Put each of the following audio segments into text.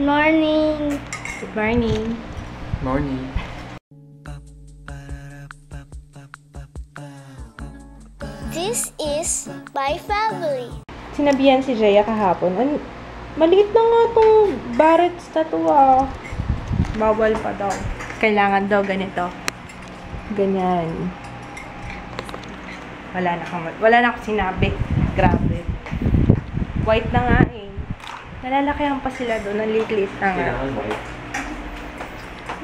morning. Good morning. Morning. This is my family. Sinabihan si Jaya kahapon, maliit na nga itong Barrett's tattoo ah. Bawal pa daw. Kailangan daw ganito. Ganyan. Wala na akong sinabi. Grabe. White na nga eh. Nalalakihan pa sila doon. Nalit-lit na nga.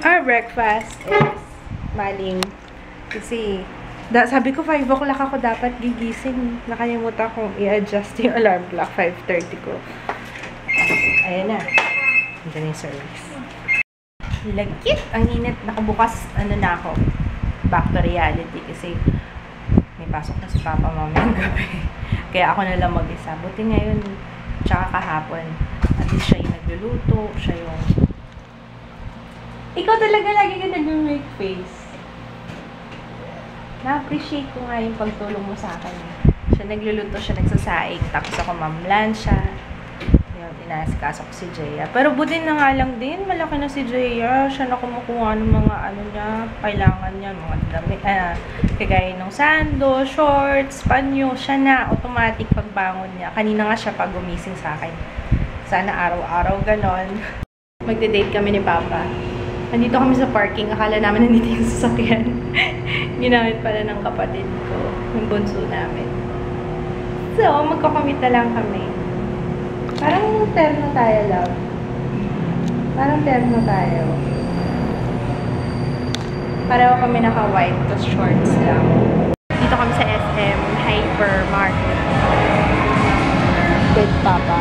Our breakfast is maling. Kasi, sabi ko 5 o'clock ako dapat gigising. Nakalimutan kong i-adjust yung alarm clock. 5:30 ko. Ayan na. Ito na yung service. Lagkit! Ang init. Nakabukas, na ako. Back to reality. Kasi, may pasok na si Papa mamayang gabi. Kaya ako na lang mag-isa. Buti ngayon, tsaka kahapon. At least siya yung nagluluto. Siya yung... Ikaw talaga lagi ka nag-make face. Na-appreciate ko nga yung pagtulong mo sa akin. Siya nagluluto, siya nagsasaing. Tapos ako mamlansya. Yun, inaasikaso ko si Jaya. Pero buti na nga lang din, malaki na si Jaya. Siya na kumukuha ng mga niya, kailangan niya, mga damit, kagaya ng sando, shorts, panyo. Siya na, automatic pagbangon niya. Kanina nga siya pag gumising sa akin. Sana araw-araw ganon. Magde-date kami ni Papa. Nandito kami sa parking. Akala namin nandito yung sasakyan. Ginamit pala ng kapatid ko. Yung bunso namin. So, magkakamit na lang kami. Parang terno tayo, love. Parang terno tayo. Pareho kami naka-white tapos shorts lang. Dito kami sa SM Hypermarket. With Papa.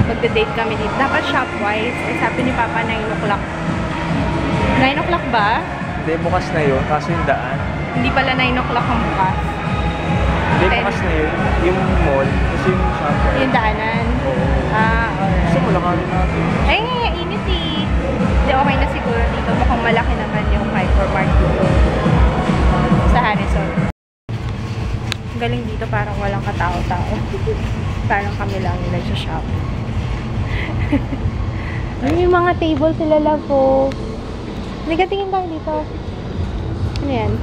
Magde-date kami dito. Dapat shopwise. Eh, sabi ni Papa 9 o'clock. 9 o'clock ba? Hindi, bukas na yun. Kaso yung daan. Hindi pala 9 o'clock ang bukas. Hindi, bukas na yun. Yung mall. Kasi yung shop. Yung daanan? Oo. Alright. Gusto mo lang natin. Ay, init eh. Hindi, okay na siguro dito. Mukhang malaki naman yung hypermarket sa Harrison. Galing dito, parang walang katao-tao. Parang kami lang yung nagsha-shop. Yung mga table sila lang po. Tingin tayo dito. Ano yan?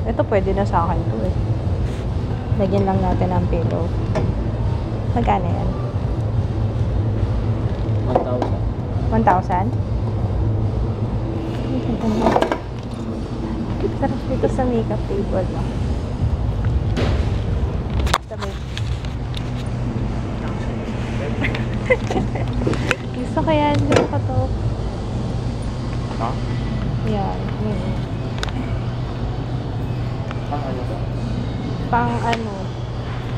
Ito pwede na sa akin to eh. Lagyan lang natin ang pillow. Magkano yan? 1,000? 1,000? Sarap dito sa makeup table. Gusto ko yan. Gusto ko to. Ha? Yan. Pang ano ba? Pang ano.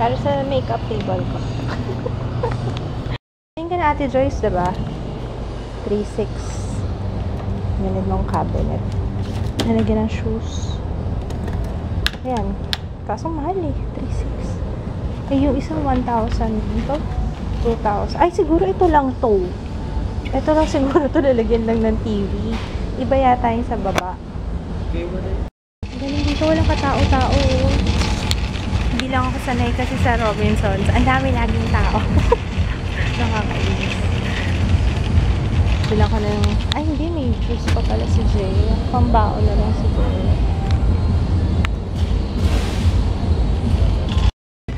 Para sa makeup table ko. Tingin ka na Ate Joyce, diba? 3,600. Ganun ng cabinet. Nalagyan ng shoes. Ayan. Kaso mahal eh. 3,600. Eh, yung isang 1,000. Ito? 2,000. Ay, siguro ito lang to. Ito lang siguro to, lalagyan lang ng TV. Iba yata yung sa baba. Okay, wala. Galing dito, walang katao-tao. Hindi lang ako sanay kasi sa Robinsons. Ang dami laging tao. Nakakainis. Bilang ko ng... Ay, hindi. May juice pa pala si Jay. Pambao na lang siguro.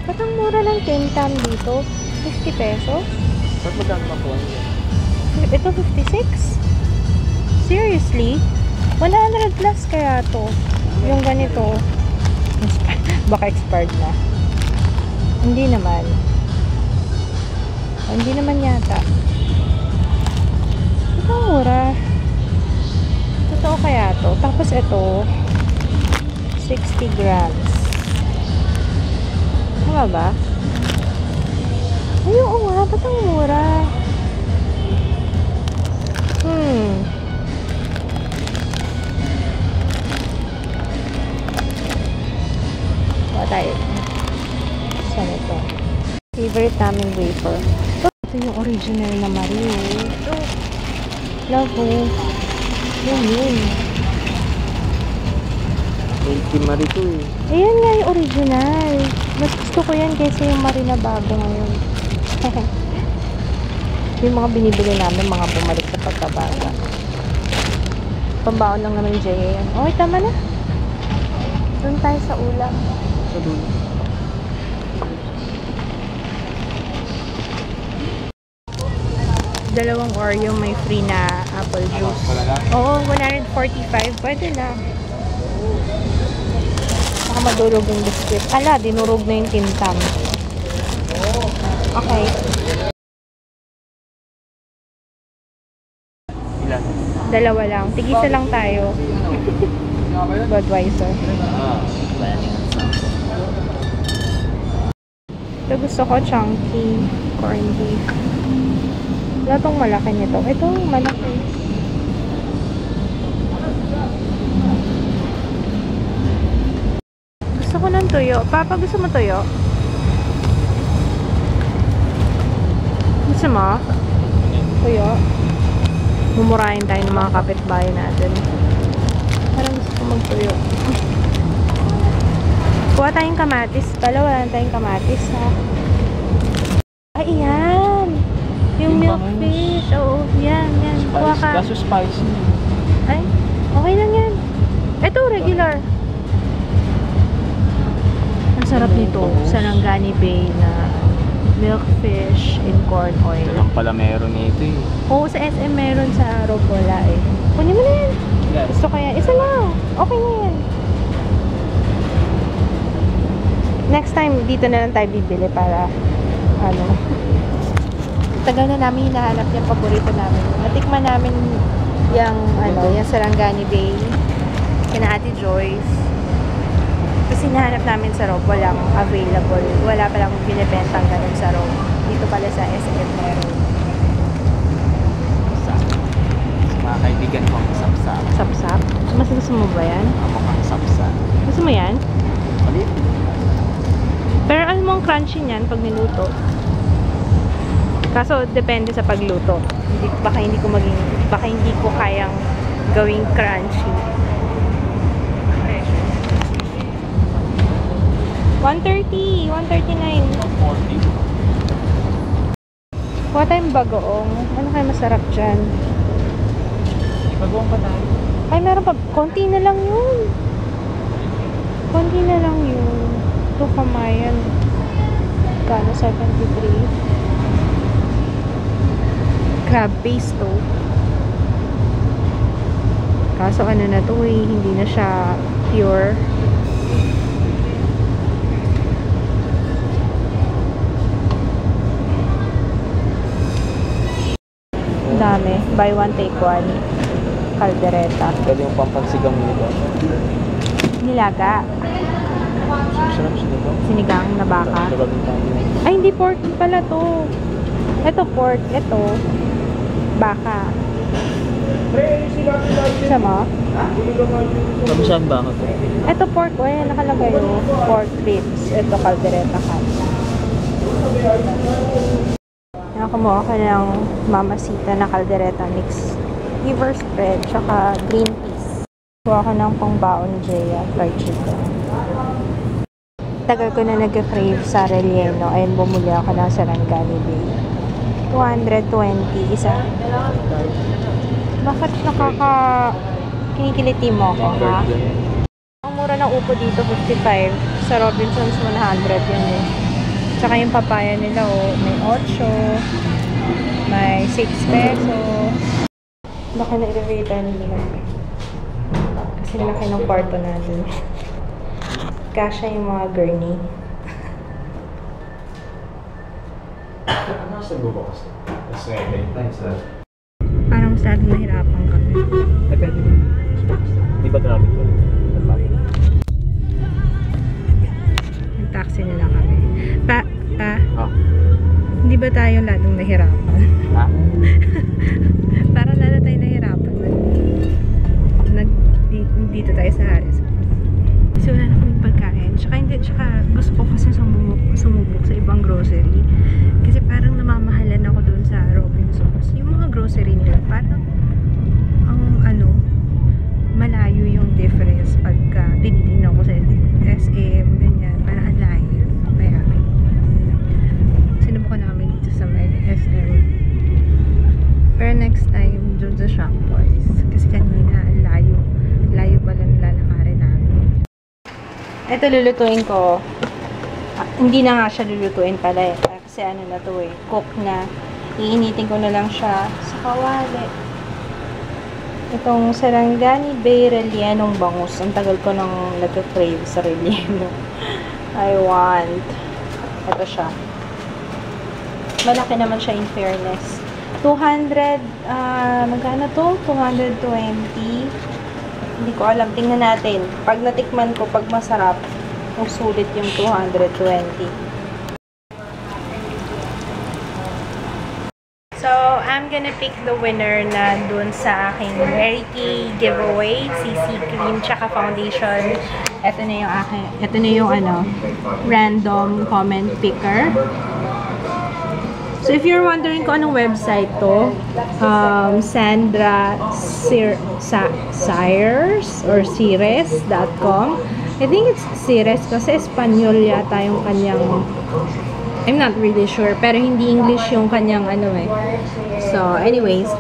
Ba't ang mura ng Tintam dito? 50 pesos? Ba't magkano makuha niya? Ito 56? Seriously? 100 plus kaya to. Yung ganito. Baka expired na. Hindi naman. Hindi naman yata. Ito mura. Totoo kaya to. Tapos ito 60 grams. Tama ba? Ay, oo nga. Ba't ang mura? Wala tayo. Saan ito? Favorite naming wafer. Ito yung original na Mario. Love mo. Yun. Milky Marie to eh. Ayan nga yung original. Mas gusto ko yan kaysa yung Marie na bago ngayon. Yung mga binibili namin, mga bumalik sa pagkabata. Pambaon lang naman yung Jaya yan. Okay, tama na. Doon tayo sa ulam. Sa dulo. Dalawang Oreo, may free na apple juice. Oo, 145. Pwede na. Baka madurog yung biscuit. Ala, dinurog na yung timtam. Okay. Ilan? Dalawa lang. Tigisa lang tayo. Budweiser. Ito gusto ko, chunky corned beef. Wala tong malaki nito. Ito, malaki. Gusto ko ng tuyo. Papa, gusto mo tuyo? Gusto mo? Tuyo? Mumurahin tayo ng mga kapitbahay natin. Parang gusto ko magtuyo. Kuha tayong kamatis pala. Wala tayong kamatis, ha? Ay, yan! Yung milkfish. Oo, yan. Kuha ka. Kaso spicy. Ay, okay lang yan. Ito, regular. Ang sarap nito. Sarangani Bay na milkfish in corn oil. Ito lang pala meron nito eh. Oo, sa SM meron, sa Rob wala eh. Kunin mo na yan. Gusto ko yan. Isa lang. Okay na yan. Next time, dito na lang tayo bibili para ano. Tagal na namin hinahanap yung paborito namin. Natikman namin yung Sarangani Bay kina Ate Joyce. Kasi hinahanap namin sa Rob, walang available. Wala palang binibentang ganun sa Rob. Dito pala sa SM meron. Mga kaibigan ko ang sapsap. Sapsap? Mas gusto mo ba yan? Mukhang sapsap. Gusto mo yan? Mali. Pero alam mo ang crunchy niyan pag niluto. Kaso depende sa pagluto. Baka hindi ko kayang gawing crunchy. 130, 139. 40. Kuha tayong bagoong. Ano kaya masarap dyan? Ipagawa pa tayo. Ay, meron pa. Konti na lang yun. Konti na lang yun. Ito kamayan. Kano? 73. Crab paste to. Kaso ano na to eh, hindi na siya pure. Dami. Buy one, take one. Caldereta. Pwede yung pampansigang nito. Nilaga. Sarap siya dito. Sinigang na baka. Sarap yung tayo. Ay, hindi pork pala to. Ito pork. Ito baka. Sama? Sabi saan ba ako to? Ito pork. O, yan nakalagay o. Pork ribs. Ito caldereta cut. Kumuha ka ng mamasita na caldereta mix. Liver spread. Tsaka green peas. Kuha ka ng pangbaon Jaya. Fried chicken. Tagal ko na nag-crave sa relleno. Ayun, bumuli ako ng Sarangani Bay. 220 isa. Bakit kinikiliti mo ako, ha? Ang mura ng upo dito, 55. Sa Robinsons, 100 yun eh. Tsaka yung papaya nila, may 8. May 6 pesos. Laki na elevator nila. Kasi laki ng kwarto natin. Kasha yung mga gurney. Ano sa bubukas? That's right. Thanks, sir. Parang masyadong nahirapan kami. Ay, pwede mo. Di ba grabe ko? Nag-taxi nila kami. Ah. Hindi ba tayo lalong nahirapan? Ha? Parang lalo tayo nahirapan. Dito tayo sa Harris. So, wala na kaming pagkain. Tsaka gusto ko kasi sumubok sa ibang grocery. Kasi parang namamahalan ako dun sa Robinsons. Yung mga grocery nila, parang malayo yung difference pagka tinitingnan ko sa SM, ganyan. Parang ang layo. Kaya, sinubukan namin dito sa may SM. Pero next time, doon sa Shop Boys. Kasi kanina, layo. Layo pala nilalakarin namin. Ito lulutuin ko. Hindi na nga siya lulutuin pala eh. Kasi ano na to eh. Cook na. Iinitin ko na lang siya sa kawali. Itong Sarangani Bay Rellenong bangus. Ang tagal ko nang nag-crave sa relleno. I want. Ito siya. Malaki naman siya in fairness. 200, magkano to? 220. Hindi ko alam. Tingnan natin. Pag natikman ko, pag masarap, sulit yung 220. So, I'm gonna pick the winner na dun sa aking Mary Kay giveaway, CC cream tsaka foundation. Ito na yung ano, random comment picker. So, if you're wondering kung anong website to, Sandra Sires or Sires.com. I think it's Sires kasi Espanyol yata yung kanyang, I'm not really sure, pero hindi English yung kanyang ano eh. So, anyways,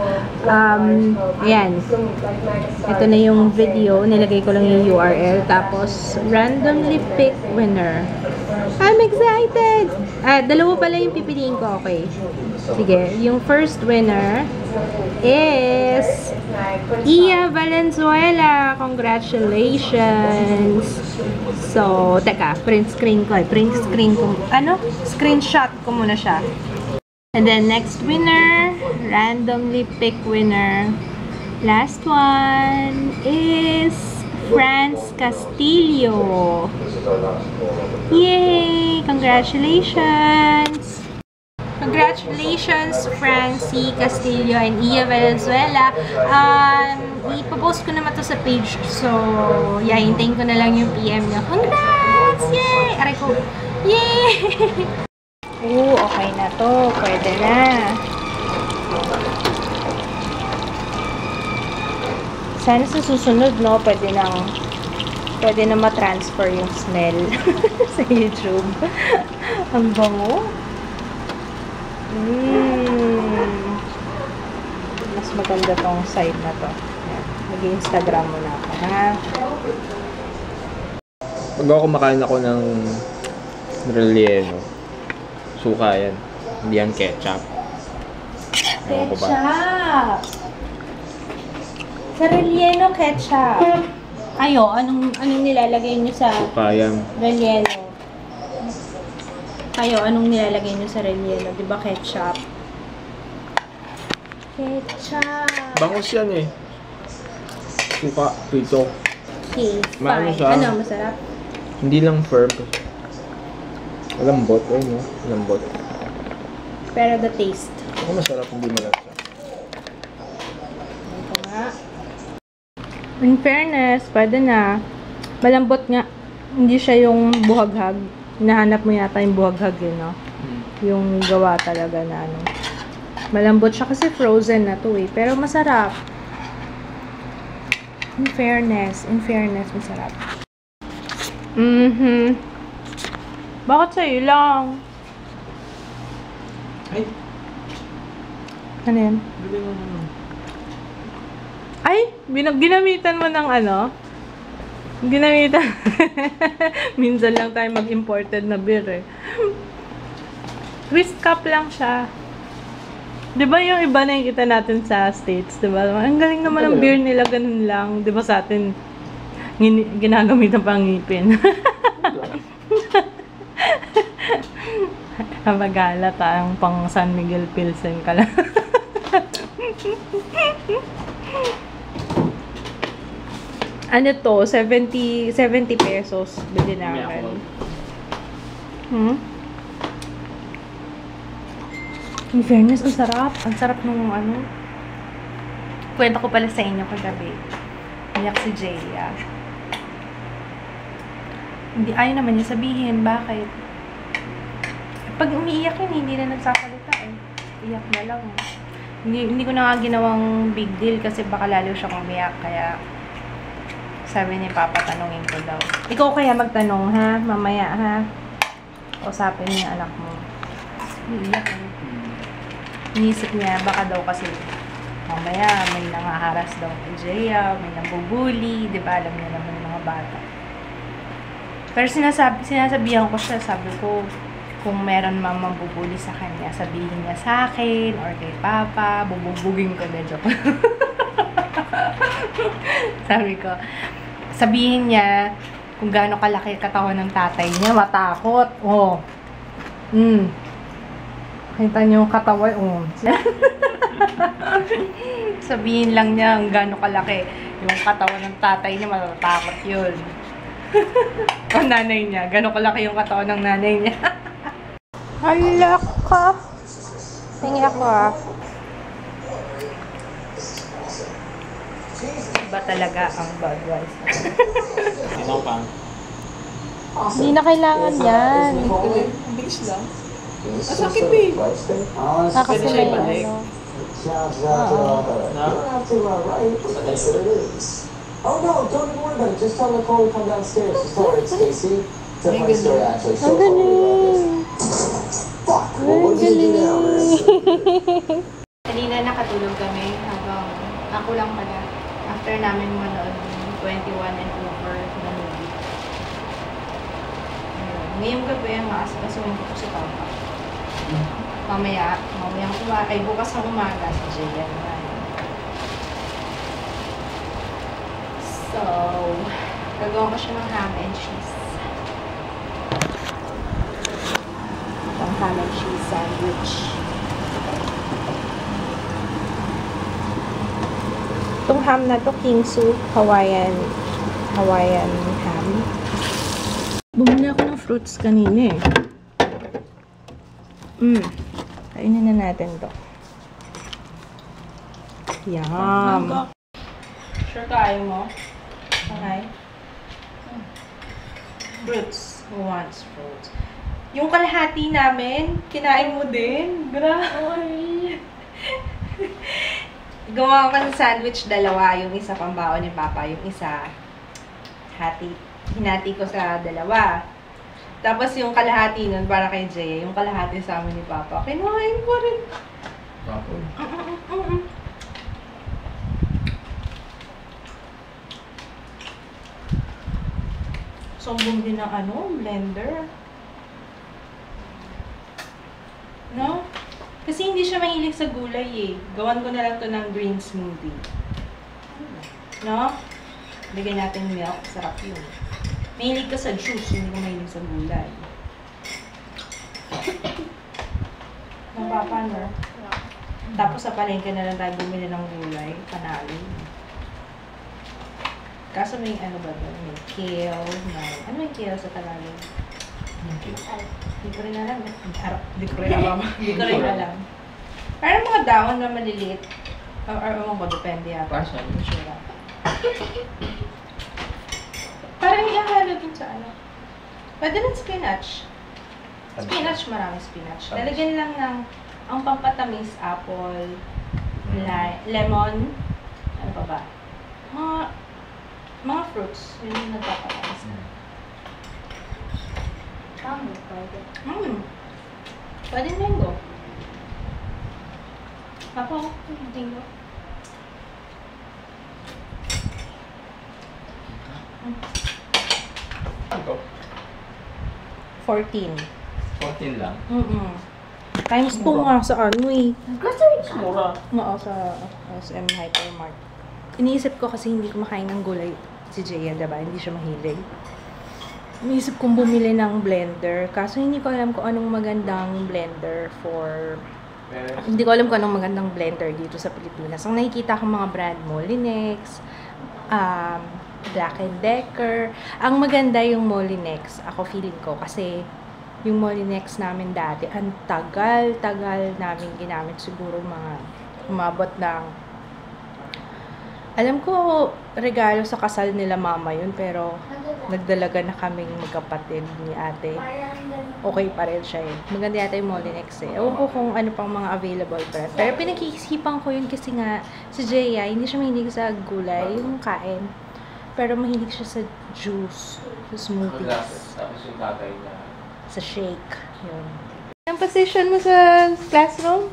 ayan. Ito na yung video. Nilagay ko lang yung URL. Tapos, randomly pick winner. I'm excited! Dalawa pala yung pipiliin ko. Okay. Sige. Yung first winner is Iya Valenzuela. Congratulations! So, teka. Print screen ko. Screenshot ko muna siya. And then, next winner. Randomly pick winner. Last one is Franz Castillo. Yay! Congratulations! Congratulations, Francie Castillo and Iya Valenzuela. Ipopost ko naman to sa page. So, yeah, hintayin ko na lang yung PM niya. Congrats! Yay! Aray ko. Yay! Okay na to. Pwede na. Sana sa susunod, no, pwede na ma-transfer yung smell sa YouTube. Ang bango. Mas maganda tong side na to. Mag-Instagram mo na ako, ha? Pag ako kumakain ako ng relleno, suka yan. Hindi yan ketchup. Ewan ko ba? Ketchup! Sa relleno, ketchup. Kayo, anong nilalagay niyo sa Suka yan. relleno? Kayo, anong nilalagay niyo sa relleno? Diba ketchup? Ketchup! Bangus yan eh. Suka, pito. Okay, Maano fine. siya? Ano, masarap? Hindi lang firm. Malambot. Ayun, no? Malambot. Pero the taste. Ako masarap, hindi malasa. Ito nga. In fairness, pwede na. Malambot nga. Hindi siya yung buhaghag. Hinahanap mo yata yung buhaghag yun, no? Yung gawa talaga na ano. Malambot siya kasi frozen na to eh. Pero masarap. In fairness, masarap. Bakit sa'yo lang? Ay, Ano yan? bili mo naman. Ay! Ginamitan mo ng ano? Ginamitan. Minsan lang tayo mag-imported na beer eh. Twist cup lang siya. Diba yung iba na yung kita natin sa States, diba? Ang galing naman ng beer nila, ganun lang. Diba sa atin, ginagamitan pa ang ngipin. Kabagala tayong pang San Miguel Pilsen ka lang. Ano to? 70 pesos. Bili namin. In fairness, ang sarap. Ang sarap nung ano. Kwento ko pala sa inyo kagabi. Umiyak si Jaya. Ayaw naman niya sabihin. Bakit? Pag umiiyak yun, hindi na nagsasalita eh. Iyak na lang. Hindi ko na nga ginawang big deal kasi baka lalo siya umiyak. Kaya sabi ni Papa, tanungin ko daw. Ikaw kaya magtanong ha? Mamaya ha? Usapin niya anak mo. Iiyak eh. Inisip niya, baka daw kasi Mamaya, may nangaharas daw kay Jaya, may nambubuli, di ba? Alam niyo naman yung mga bata. Pero sinasabihan ko siya, sabi ko, kung meron mang mambubuli sa kanya, sabihin niya sa akin, or kay Papa, bububugin ko na joke. Sabi ko, sabihin niya, kung gaano kalaki katawan ng tatay niya, matakot. Oh. Kita niyo yung katawan. Oh. Sabihin lang niya kung gaano kalaki yung katawan ng tatay niya, matatakot yun. O nanay niya, gaano kalaki yung katawan ng nanay niya. Hala ka. Hingi ako ah. Iba talaga ang Budweiser. Ito pa. Hindi na kailangan yan. Ang bilis lang. Sakit eh. Kasi may ano. Oh no, don't even worry about it. Just tell Nicole to come downstairs. Just tell her it's Stacy. It's a funny story actually. Ang galing. Fuck, what did you do now, man? Kanina nakatulog kami habang ako lang pala. After namin manood ng 21 and over na movie. Ngayong gabi ang maasikasunod ko si Papa. Mamaya ay bukas ng umaga si Jaya naman. So, gagawa ko siya ng ham and cheese. Itong ham and cheese sandwich. Itong ham na to, King Soup, Hawaiian ham. Bumili ako ng fruits kanina eh. Kainin na natin to. Yum! Sure kaya mo? Okay. Fruits. Who wants fruits? Yung kalahati namin, kinain mo din. Grabe. Gumawa ko ng sandwich, dalawa. Yung isa pambaon ni Papa, yung isa hinati ko sa dalawa. Tapos yung kalahati nun, para kay Jay, yung kalahati sa amin ni Papa, kinain ko rin. Papa. So, bumili ng blender. No? Kasi hindi siya mahilig sa gulay eh. Gawan ko na lang to ng green smoothie. No? Bigyan natin milk. Sarap yun. Mahilig ka sa juice, hindi ka mahilig sa gulay. Napapano? Tapos sa palengke na lang tayo bumili ng gulay. Panalo. Kaso may ano ba doon? May kale, ano may kale sa Tagalog? Hindi ko rin alam. Hindi ko rin alam. Parang mga dahon na maliliit. Or ewan ko, depende yata. Parson. Sure. Parang ihahalo din sa ano. Pwede rin spinach. Spinach, marami spinach. Lalagyan lang ng ang pampatamis, apple, lemon, ano pa ba? Mga fruits. Yun yung nagpapatamis. Pwede mango. Papa, mango. 14. 14 lang. Times 2 nga sa ano eh. Mura. Oo, sa SM Hypermart. Iniisip ko kasi hindi ko makain ng gulay si Jaya, diba? Hindi siya mahilig. Iniisip kong bumili ng blender. Kaso hindi ko alam kung anong magandang blender for... Hindi ko alam kung anong magandang blender dito sa Pilipinas. Ang nakikita ko mga brand Molinex, Black & Decker. Ang maganda yung Molinex, ako feeling ko, kasi yung Molinex namin dati, ang tagal namin ginamit, siguro mga umabot ng, alam ko, regalo sa kasal nila mama yun, pero nagdalaga na kaming magkapatid ni ate. Okay pa rin siya eh. Maganda yata yung Molinex eh. Ewan ko kung ano pang mga available brand. Pero pinag-iisipan ko yun kasi nga, si Jaya, hindi siya mahilig sa gulay, yung kain. Pero mahilig siya sa juice, sa smoothies. Tapos yung tatay niya. Sa shake. Yun. Anong position mo sa classroom?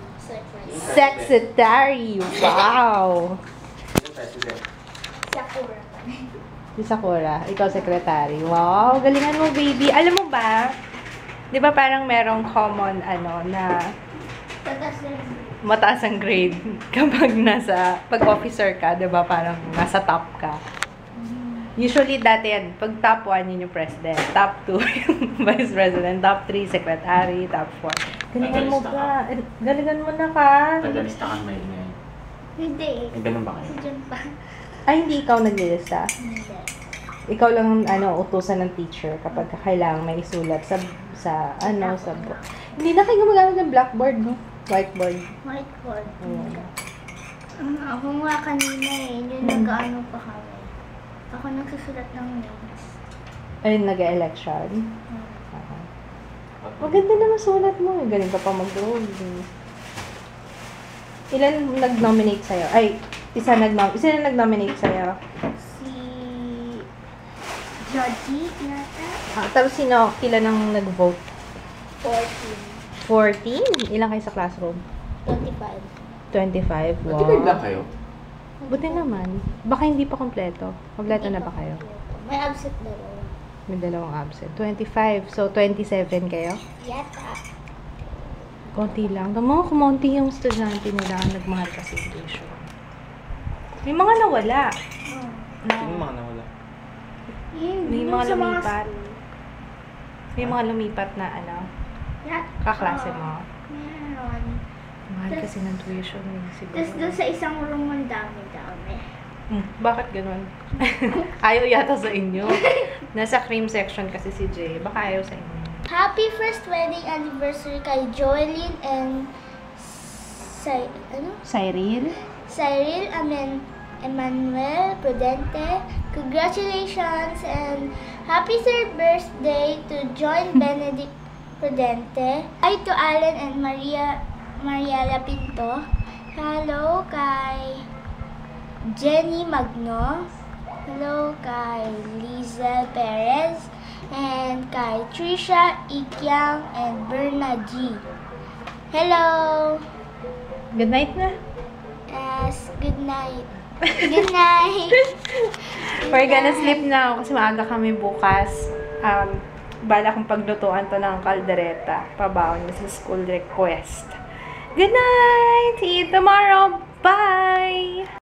Secretary! Wow! Sakura. Si Sakura, ikaw secretary. Wow, galingan mo, baby. Alam mo ba, di ba parang merong common, na mataas ang grade kapag pag officer ka, di ba parang nasa top ka. Usually, dati yan, pag top 1, yun yung president. Top 2, yung vice president. Top 3, secretary. Top 4. Galingan mo ka. Galingan mo na ka. Tagalista ka may Hindi. May ganun ba Si kayo? Jun pa. Ay, hindi ikaw naglilista. Hindi. Ikaw lang, utusan ng teacher kapag kailangan may isulat sa book. Hindi na kayo gumagamit ng blackboard, no? Whiteboard. Whiteboard. Ayan. Ako nga kanina yun nag-ano pa kami. Ako nagsusulat ng names. Ayun, nag-election. Maganda naman sulat mo. Galing ka pa mag-drawing. Ilan nag-nominate sa'yo? Ay, isa na nag-nominate sa'yo? Si Georgie yata. Tapos ilan ang nag-vote? 14. 14? Ilan kayo sa classroom? 25. 25? Wow. Matipid lang kayo? Buti naman. Baka hindi pa kompleto. Kompleto na ba kayo? May absent dalawa. May dalawang absent. 25. So, 27 kayo? Yata. Konti lang. Tama, kumonti yung estudyante nila nagmahal kasi tuition. May mga nawala. Sino mga nawala? May mga lumipat. May mga lumipat na kaklase mo. Meron. Mahal kasi ng tuition siguro. Tapos doon sa isang room ang dami-dami. Bakit ganun? Ayaw yata sa inyo. Nasa cream section kasi si Jay. Baka ayaw sa inyo. Happy first wedding anniversary kay Joelyn and Cyril Emmanuel Prudente. Congratulations and happy third birthday to John Benedict Prudente. Hi to Allen and Mariela Pinto. Hello kay Jenny Magno. Hello kay Lizel Perez. And kay Trisha Ikyang and Berna G. Hello! Good night na. Yes, good night. Good night! We're gonna sleep now kasi maaga kami bukas. Bala kong paglutuan to ng kaldereta. Pabaon niya sa school request. Good night! See you tomorrow! Bye!